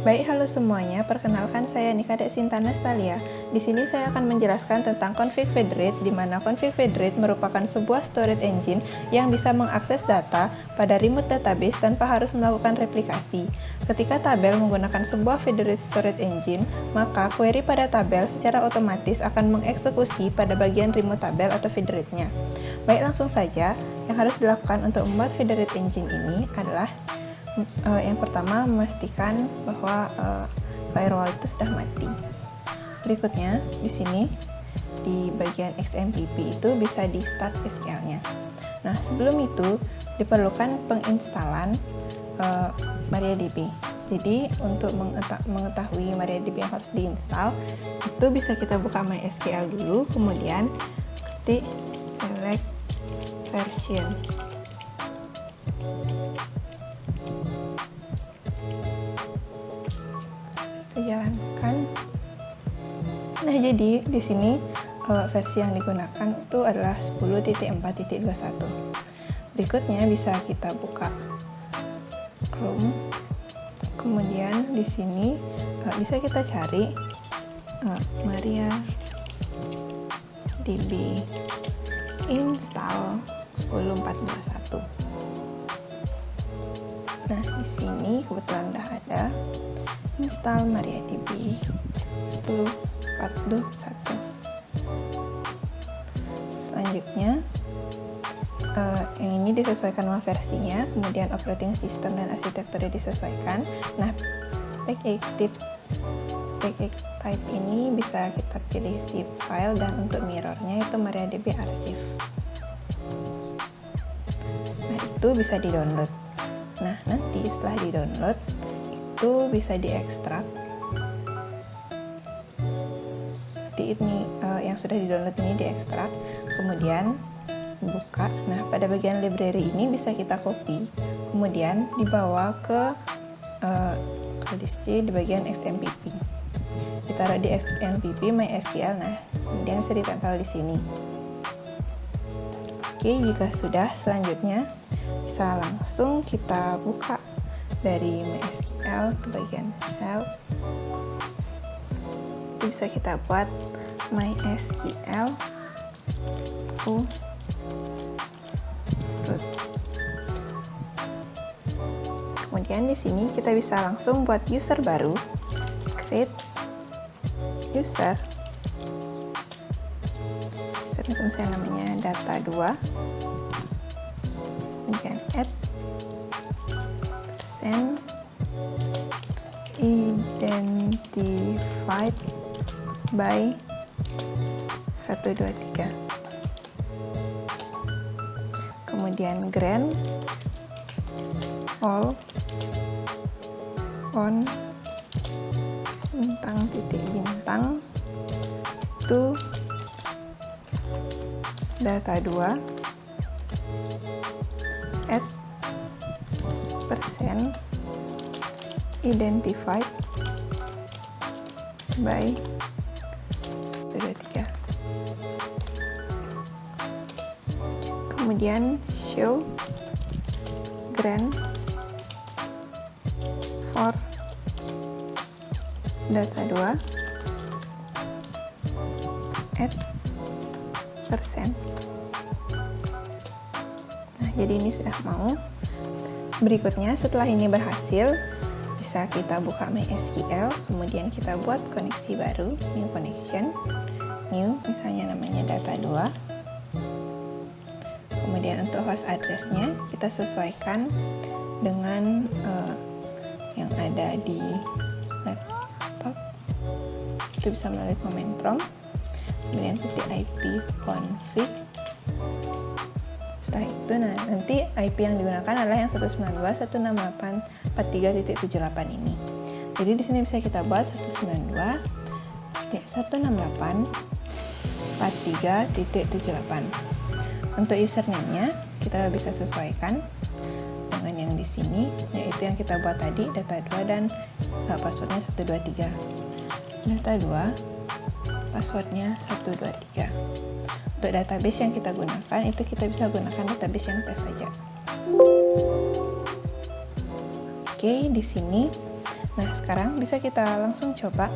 Baik, halo semuanya. Perkenalkan, saya Nika Deksinta Nastalia. Di sini saya akan menjelaskan tentang Config Federate, di mana Config Federate merupakan sebuah storage engine yang bisa mengakses data pada remote database tanpa harus melakukan replikasi. Ketika tabel menggunakan sebuah Federate storage engine, maka query pada tabel secara otomatis akan mengeksekusi pada bagian remote tabel atau Federate-nya. Baik, langsung saja. Yang harus dilakukan untuk membuat Federate engine ini adalah yang pertama, memastikan bahwa firewall itu sudah mati. Berikutnya, di sini di bagian XMPP itu bisa di start SQL-nya. Nah, sebelum itu diperlukan penginstalan MariaDB. Jadi, untuk mengetahui MariaDB yang harus diinstal, itu bisa kita buka MySQL dulu, kemudian ketik select version. Jalankan. Nah, jadi di sini versi yang digunakan itu adalah 10.4.21. Berikutnya bisa kita buka Chrome. Kemudian di sini bisa kita cari MariaDB install 10.4.21. Nah, di sini kebetulan udah ada install MariaDB 10.4.21. Selanjutnya yang ini disesuaikan sama versinya, kemudian operating system dan arsitekturnya disesuaikan. Nah, package type ini bisa kita pilih zip file, dan untuk mirrornya itu MariaDB archive. Nah, itu bisa di-download. Nah, nanti setelah di-download itu bisa diekstrak. Nanti ini yang sudah di-download ini diekstrak, kemudian buka. Nah, pada bagian library ini bisa kita copy, kemudian dibawa ke di bagian XMPP. Ditaruh di XMPP MySQL. Nah, kemudian bisa ditempel di sini. Oke, jika sudah, selanjutnya bisa langsung kita buka dari MySQL ke bagian shell. Itu bisa kita buat MySQL root. Kemudian di sini kita bisa langsung buat user baru, create user. User itu misalnya namanya data2. Kemudian add persen identified by 123. Kemudian grant all on bintang titik bintang to data2 at persen identified by 123. Kemudian show grant for data2 at persen. Nah, jadi ini sudah mau. Berikutnya, setelah ini berhasil, bisa kita buka MySQL, kemudian kita buat koneksi baru, new connection, new, misalnya namanya data2. Kemudian untuk host address-nya kita sesuaikan dengan yang ada di laptop. Itu bisa melalui command prompt. Kemudian ketik ipconfig. Setelah itu, nanti IP yang digunakan adalah yang 192.168.43.78 ini. Jadi di sini bisa kita buat 192.168.43.78. Untuk username-nya kita bisa sesuaikan dengan yang di sini, yaitu yang kita buat tadi, data2 dan passwordnya 123. Data2 passwordnya 123. Untuk database yang kita gunakan, itu kita bisa gunakan database yang tes saja. Oke, di sini Nah, sekarang bisa kita langsung coba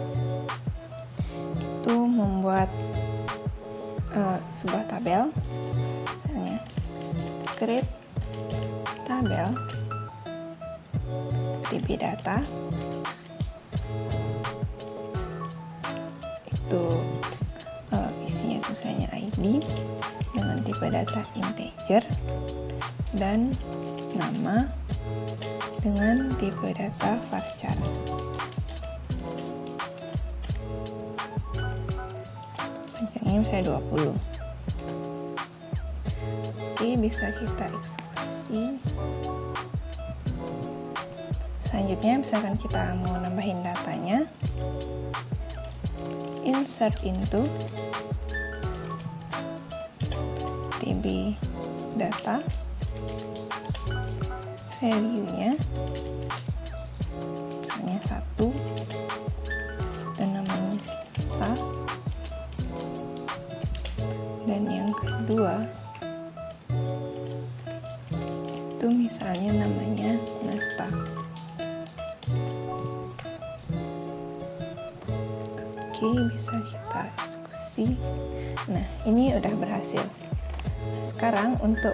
itu membuat sebuah tabel. Misalnya create tabel DB data, itu isinya misalnya ID dengan tipe data integer dan nama dengan tipe data varchar. Panjangnya misalnya 20. Oke, bisa kita eksekusi. Selanjutnya, misalkan kita mau nambahin datanya, insert into DB data, value-nya misalnya 1 dan namanya Sinta, dan yang kedua itu misalnya namanya Nasta. Oke, bisa kita eksekusi. Nah, ini udah berhasil. Sekarang untuk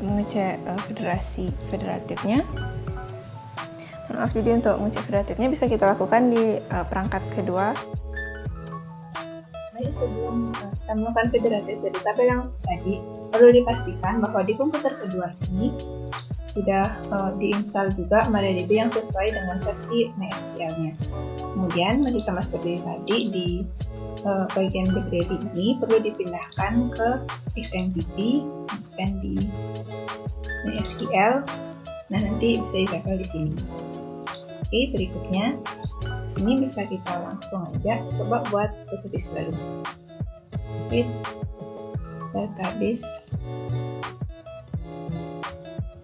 mengecek federatifnya, jadi untuk mengecek federatifnya bisa kita lakukan di perangkat kedua. Baik, sebelum kita melakukan federatif dari tabel yang tadi, perlu dipastikan bahwa di komputer kedua ini sudah diinstal juga MariaDB yang sesuai dengan versi MySQL-nya. Kemudian masih sama seperti tadi, di bagian BigQuery ini perlu dipindahkan ke XMPP dan di MySQL. Nah, nanti bisa ditempel di sini. Oke, berikutnya sini bisa kita langsung aja coba buat database baru. Oke, database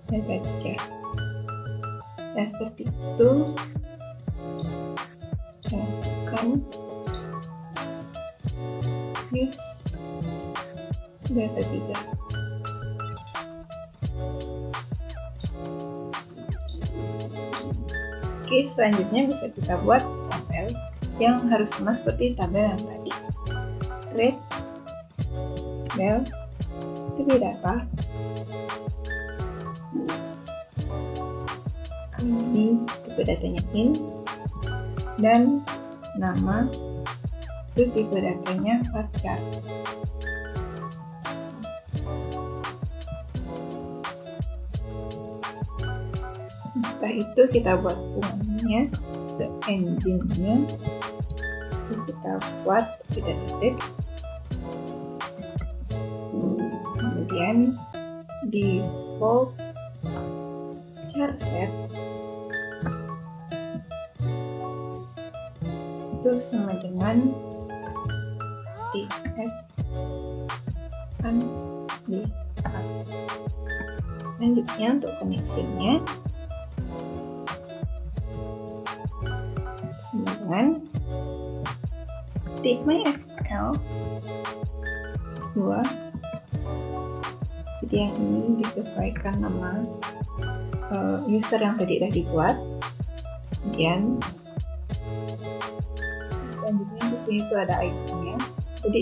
data 3. Nah, seperti itu. Saya akan use data 3. Oke, selanjutnya bisa kita buat tabel yang harus sama seperti tabel yang tadi. Create tabel DB data, ID tipe datanya in, dan nama itu tipe datanya varchar. Setelah itu kita buat fungsinya, the engine-nya kita buat federatif. Kemudian default char set itu sama dengan df kan di selanjutnya untuk connection-nya sama dengan di MySQL 2. Jadi yang ini disesuaikan nama user yang tadi sudah dibuat. Kemudian selanjutnya di sini itu ada ID-nya. Jadi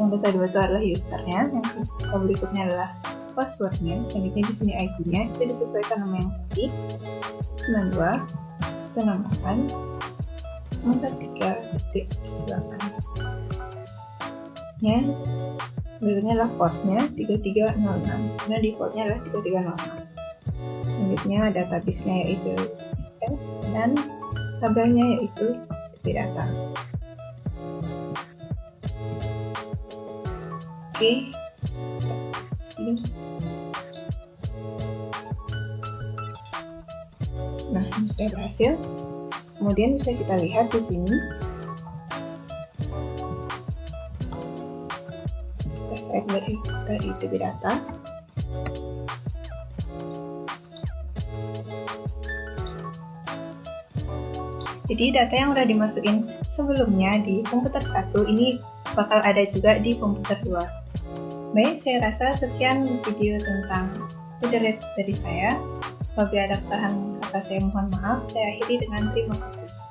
yang data 2 itu adalah usernya, yang berikutnya adalah passwordnya. Selanjutnya di sini ID-nya itu disesuaikan nama yang tadi 92. Kita namakan 43.8 nya. Berikutnya adalah portnya 3306, karena defaultnya adalah 3306. Selanjutnya database-nya yaitu instance, dan tabelnya yaitu DB data. Oke, nah ini sudah berhasil. Kemudian bisa kita lihat di sini. Dari DB data. Jadi data yang udah dimasukin sebelumnya di komputer 1 ini bakal ada juga di komputer 2. Baik, saya rasa sekian video tentang federatif dari saya. Apabila ada kesalahan kata saya mohon maaf. Saya akhiri dengan terima kasih.